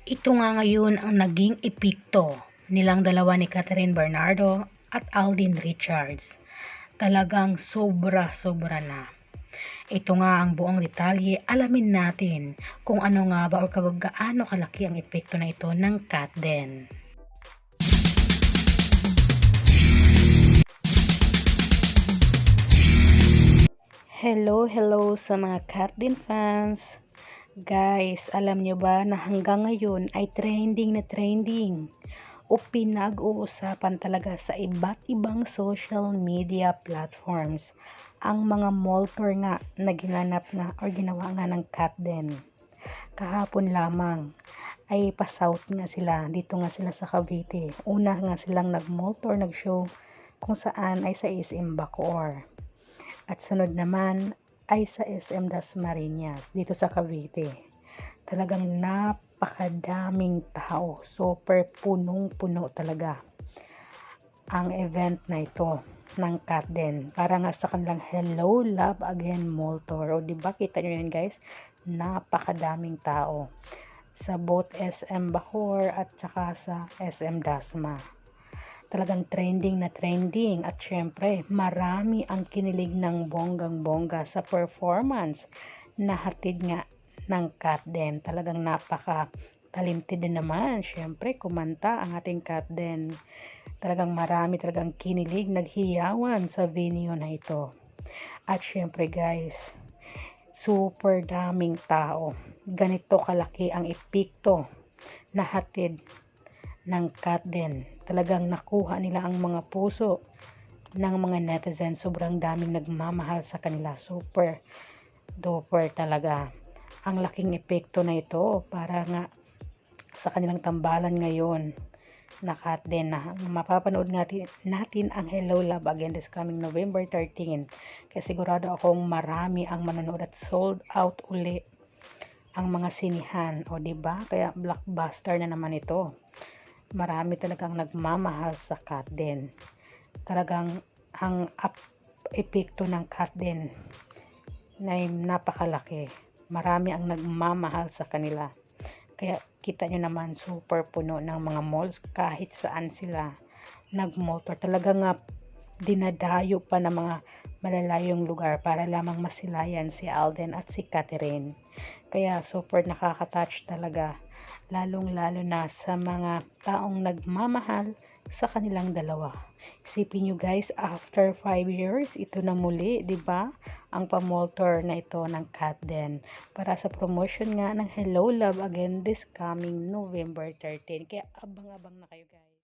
Ito nga ngayon ang naging epekto nilang dalawa ni Catherine Bernardo at Alden Richards. Talagang sobra-sobra na. Ito nga ang buong detalye, alamin natin kung ano nga ba o gaano kalaki ang epekto na ito ng Catden. Hello sa mga Catden fans. Guys, alam nyo ba na hanggang ngayon ay trending na trending o pinag-uusapan talaga sa iba't ibang social media platforms ang mga moltor nga na ginanap nga o ginawa nga ng Catden. Kahapon lamang ay pa-south nga sila, dito nga sila sa Cavite. Una nga silang nag-moltor, nag-show kung saan ay sa SM Bacoor. At sunod naman ay sa SM Dasmariñas dito sa Cavite. Talagang napakadaming tao, super punong-puno talaga ang event na ito ng Catden para nga sa kanilang Hello Love Again Mall Tour. O diba kita nyo yan guys, napakadaming tao sa both SM Bacoor at saka sa SM Dasma. Talagang trending na trending at syempre marami ang kinilig ng bonggang-bongga sa performance na hatid nga ng Catden. Talagang napaka talented din naman syempre kumanta ang ating Catden. Talagang marami talagang kinilig, naghiyawan sa venue na ito. At syempre guys, super daming tao. Ganito kalaki ang epekto na hatid ng Catden. Talagang nakuha nila ang mga puso ng mga netizens. Sobrang daming nagmamahal sa kanila. Super duper talaga. Ang laking epekto na ito para nga sa kanilang tambalan ngayon na Catden na mapapanood natin ang Hello Love Again this coming November 13. Kaya sigurado akong marami ang manonood at sold out uli ang mga sinihan. O diba? Kaya blockbuster na naman ito. Marami talagang nagmamahal sa Catden. Talagang ang epekto ng Catden na napakalaki. Marami ang nagmamahal sa kanila. Kaya kita nyo naman super puno ng mga malls kahit saan sila nag-motor. Talagang dinadayo pa ng mga malalayong lugar para lamang masilayan si Alden at si Catherine. Kaya super nakaka-touch talaga, lalong-lalo na sa mga taong nagmamahal sa kanilang dalawa. Isipin nyo guys, after 5 years, ito na muli, di ba? Ang pamoltor na ito ng Catden para sa promotion nga ng Hello Love Again this coming November 13. Kaya abang-abang na kayo guys.